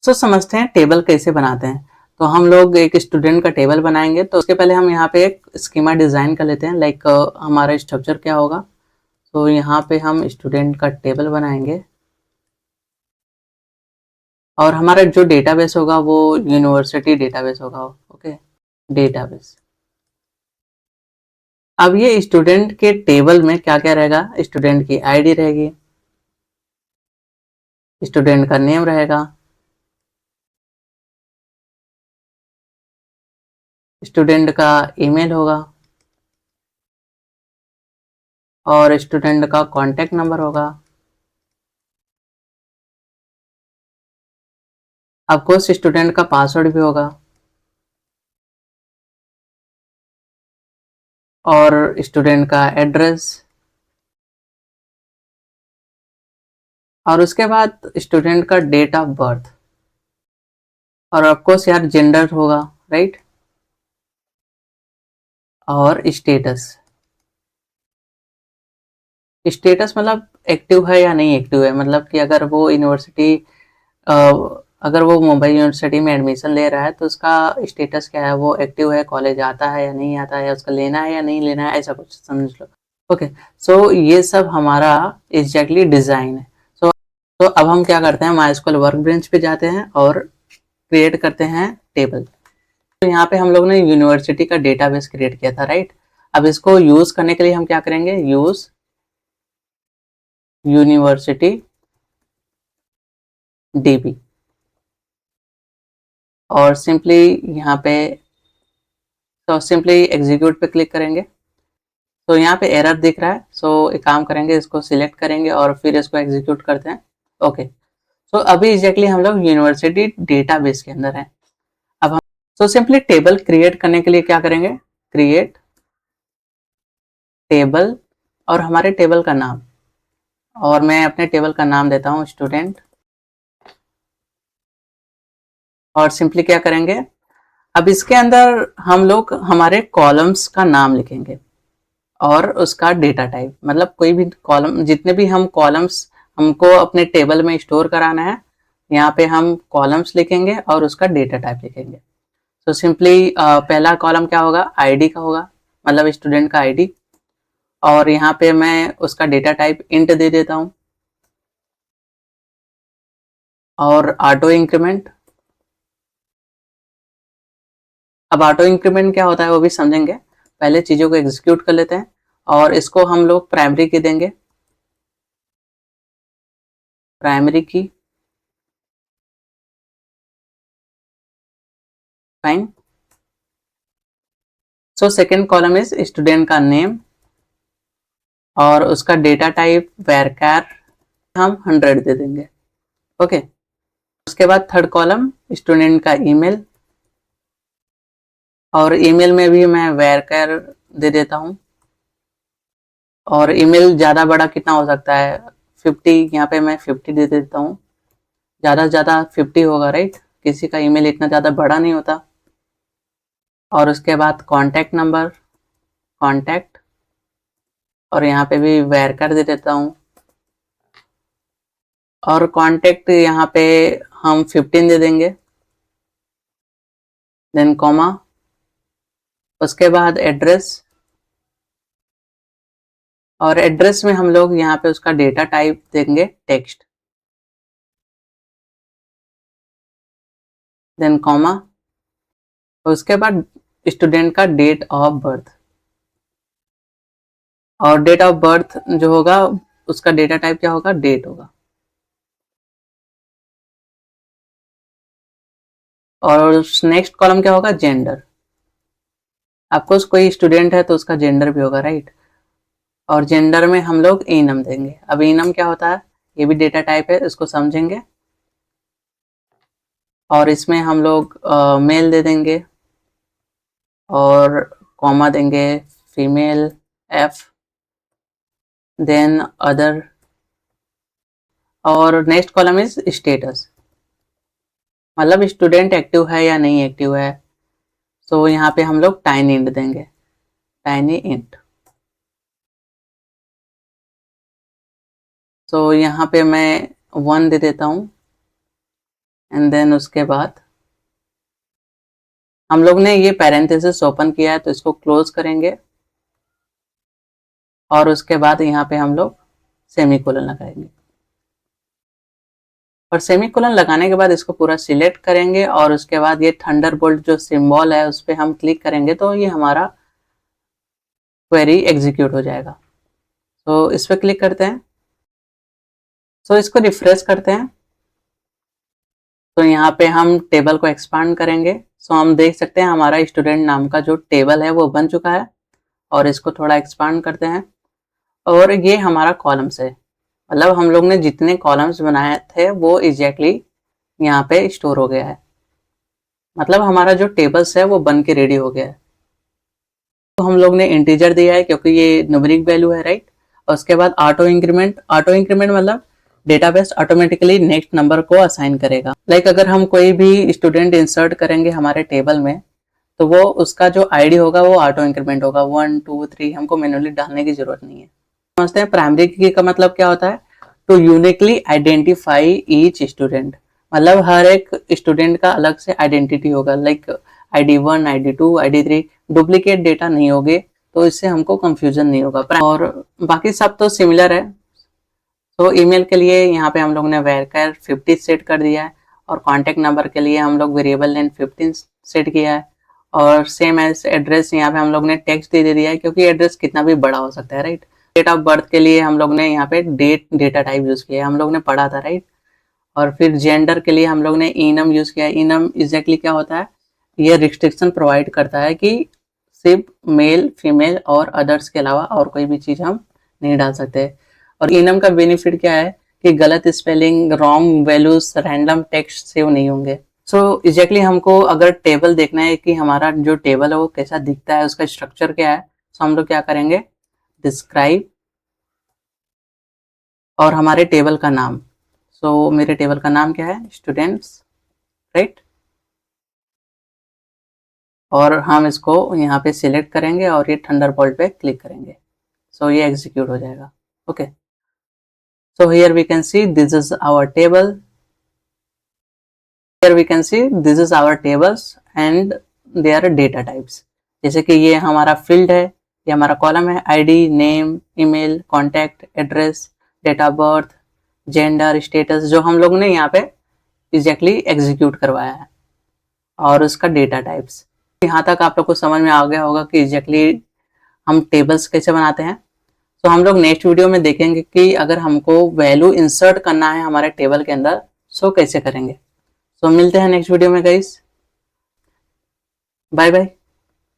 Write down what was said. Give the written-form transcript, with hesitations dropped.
तो समझते हैं टेबल कैसे बनाते हैं। तो हम लोग एक स्टूडेंट का टेबल बनाएंगे, तो उसके पहले हम यहाँ पे एक स्कीमा डिज़ाइन कर लेते हैं। लाइक हमारा स्ट्रक्चर क्या होगा। तो यहाँ पे हम स्टूडेंट का टेबल बनाएंगे और हमारा जो डेटाबेस होगा वो यूनिवर्सिटी डेटाबेस होगा। Okay, database. अब ये स्टूडेंट के टेबल में क्या क्या रहेगा, स्टूडेंट की आईडी रहेगी, स्टूडेंट का नेम रहेगा, स्टूडेंट का ईमेल होगा और स्टूडेंट का कॉन्टैक्ट नंबर होगा। ऑफकोर्स स्टूडेंट का पासवर्ड भी होगा और स्टूडेंट का एड्रेस, और उसके बाद स्टूडेंट का डेट ऑफ बर्थ, और ऑफकोर्स यार जेंडर होगा, राइट, और स्टेटस। स्टेटस मतलब एक्टिव है या नहीं एक्टिव है, मतलब कि अगर वो यूनिवर्सिटी अगर वो मुंबई यूनिवर्सिटी में एडमिशन ले रहा है तो उसका स्टेटस क्या है, वो एक्टिव है, कॉलेज आता है या नहीं आता है, उसका लेना है या नहीं लेना है, ऐसा कुछ समझ लो। ओके, सो ये सब हमारा एग्जैक्टली डिज़ाइन है। तो अब हम क्या करते हैं, माइस्क्ल वर्क बेंच पे जाते हैं और क्रिएट करते हैं टेबल। तो यहाँ पे हम लोग ने यूनिवर्सिटी का डेटाबेस क्रिएट किया था, राइट। अब इसको यूज़ करने के लिए हम क्या करेंगे, यूज़ यूनिवर्सिटी डीबी, और सिंपली यहाँ पे तो सिंपली एग्जीक्यूट पे क्लिक करेंगे। तो यहाँ पे एरर दिख रहा है, सो एक काम करेंगे, इसको सिलेक्ट करेंगे और फिर इसको एग्जीक्यूट करते हैं। ओके, सो अभी एग्जैक्टली हम लोग यूनिवर्सिटी डेटाबेस के अंदर हैं। अब हम सिंपली टेबल क्रिएट करने के लिए क्या करेंगे, क्रिएट टेबल और हमारे टेबल का नाम, और मैं अपने टेबल का नाम देता हूँ स्टूडेंट। और सिंपली क्या करेंगे, अब इसके अंदर हम लोग हमारे कॉलम्स का नाम लिखेंगे और उसका डेटा टाइप, मतलब कोई भी कॉलम, जितने भी हम कॉलम्स हमको अपने टेबल में स्टोर कराना है, यहाँ पे हम कॉलम्स लिखेंगे और उसका डेटा टाइप लिखेंगे। तो सिंपली पहला कॉलम क्या होगा, आईडी का होगा, मतलब स्टूडेंट का आईडी, और यहाँ पे मैं उसका डेटा टाइप इंट दे देता हूँ, और ऑटो इंक्रीमेंट। अब ऑटो इंक्रीमेंट क्या होता है वो भी समझेंगे, पहले चीज़ों को एग्जीक्यूट कर लेते हैं, और इसको हम लोग प्राइमरी की देंगे, प्राइमरी की, fine. So second column is student का नेम और उसका डेटा टाइप वैरकार हम 100 दे देंगे। ओके, उसके बाद थर्ड कॉलम स्टूडेंट का ईमेल, और ईमेल में भी मैं वैरकार दे देता हूँ, और ईमेल ज़्यादा बड़ा कितना हो सकता है, 50, यहाँ पे मैं 50 दे देता हूँ, ज़्यादा से ज़्यादा 50 होगा, राइट, किसी का ईमेल इतना ज़्यादा बड़ा नहीं होता। और उसके बाद कॉन्टैक्ट नंबर, कॉन्टैक्ट, और यहाँ पे भी वैरकार दे देता हूँ, और कॉन्टैक्ट यहाँ पे हम 15 दे देंगे, देन कॉमा, उसके बाद एड्रेस, और एड्रेस में हम लोग यहाँ पे उसका डेटा टाइप देंगे टेक्स्ट, देन कॉमा, उसके बाद स्टूडेंट का डेट ऑफ बर्थ, और डेट ऑफ बर्थ जो होगा उसका डेटा टाइप क्या होगा, डेट होगा। और नेक्स्ट कॉलम क्या होगा, जेंडर। आपको कोई स्टूडेंट है तो उसका जेंडर भी होगा, राइट, और जेंडर में हम लोग इनम देंगे। अब इनम क्या होता है, ये भी डेटा टाइप है, इसको समझेंगे, और इसमें हम लोग मेल दे देंगे और कॉमा देंगे, फीमेल एफ, देन अदर, और नेक्स्ट कॉलम इज स्टेटस, मतलब स्टूडेंट एक्टिव है या नहीं एक्टिव है। तो यहाँ पे हम लोग टाइनी इंट देंगे, टाइनी इंट। तो यहाँ पे मैं 1 दे देता हूँ, एंड देन उसके बाद हम लोग ने ये पैरेंथेसिस ओपन किया है तो इसको क्लोज करेंगे और उसके बाद यहाँ पे हम लोग सेमीकोलन लगाएंगे और सेमीकोलन लगाने के बाद इसको पूरा सिलेक्ट करेंगे और उसके बाद ये थंडरबोल्ट जो सिंबल है उस पर हम क्लिक करेंगे तो ये हमारा क्वेरी एग्जीक्यूट हो जाएगा। तो इस पर क्लिक करते हैं, तो इसको रिफ्रेश करते हैं तो यहाँ पे हम टेबल को एक्सपांड करेंगे। सो हम देख सकते हैं हमारा स्टूडेंट नाम का जो टेबल है वो बन चुका है और इसको थोड़ा एक्सपांड करते हैं और ये हमारा कॉलम्स है, मतलब हम लोग ने जितने कॉलम्स बनाए थे वो एग्जैक्टली यहाँ पे स्टोर हो गया है, मतलब हमारा जो टेबल्स है वो बन के रेडी हो गया है। तो हम लोग ने इंटीजर दिया है क्योंकि ये न्यूमेरिक वैल्यू है, राइट। और उसके बाद ऑटो इंक्रीमेंट मतलब डेटाबेस ऑटोमेटिकली नेक्स्ट नंबर को असाइन करेगा। लाइक अगर हम कोई भी स्टूडेंट इंसर्ट करेंगे हमारे टेबल में तो वो उसका जो आईडी होगा वो ऑटो इंक्रीमेंट होगा 1 2 3, हमको मैन्युअली डालने की जरूरत नहीं है। समझते हैं प्राइमरी की का मतलब क्या होता है, to uniquely identify each student, मतलब हर एक स्टूडेंट का अलग से आइडेंटिटी होगा, like ID1 ID2 ID3, duplicate data नहीं होगे तो इससे हमको कंफ्यूजन नहीं होगा। और बाकी सब तो सिमिलर है। तो ईमेल के लिए यहाँ पे हम लोग ने varchar 50 सेट कर दिया है और कॉन्टेक्ट नंबर के लिए हम लोग वेरिएबल नेम 15 सेट किया है और सेम एज एड्रेस यहाँ पे हम लोग ने टेक्स्ट दे दिया है क्योंकि एड्रेस कितना भी बड़ा हो सकता है, राइट। डेट ऑफ बर्थ के लिए हम लोग ने यहाँ पे डेटा टाइप यूज किया है, हम लोग ने पढ़ा था, राइट। और फिर जेंडर के लिए हम लोग ने इनम यूज किया है। इनम एग्जैक्टली क्या होता है, ये रिस्ट्रिक्शन प्रोवाइड करता है कि सिर्फ मेल फीमेल और अदर्स के अलावा और कोई भी चीज हम नहीं डाल सकते। और इनम का बेनिफिट क्या है कि गलत spelling, wrong values, random text save नहीं होंगे। सो एग्जैक्टली हमको अगर टेबल देखना है कि हमारा जो टेबल है वो कैसा दिखता है, उसका स्ट्रक्चर क्या है, तो हम लोग क्या करेंगे, डिस्क्राइब और हमारे टेबल का नाम। सो मेरे टेबल का नाम क्या है, स्टूडेंट्स, राइट। और हम इसको यहाँ पे सिलेक्ट करेंगे और ये थंडरबोल्ट पे क्लिक करेंगे, सो ये एग्जीक्यूट हो जाएगा। Okay, so here we can see this is our table, here we can see this is our tables and they are data types। जैसे कि ये हमारा फील्ड है, ये हमारा कॉलम है, ID, name, email, contact, address, date of birth, gender, status, जो हम लोग ने यहाँ पे एग्जैक्टली एग्जीक्यूट करवाया है, और उसका डेटा टाइप्स। यहाँ तक आप लोग को समझ में आ गया होगा कि एग्जैक्टली हम टेबल्स कैसे बनाते हैं। तो हम लोग नेक्स्ट वीडियो में देखेंगे कि अगर हमको वैल्यू इंसर्ट करना है हमारे टेबल के अंदर, सो कैसे करेंगे। सो मिलते हैं नेक्स्ट वीडियो में गाइस, बाय बाय।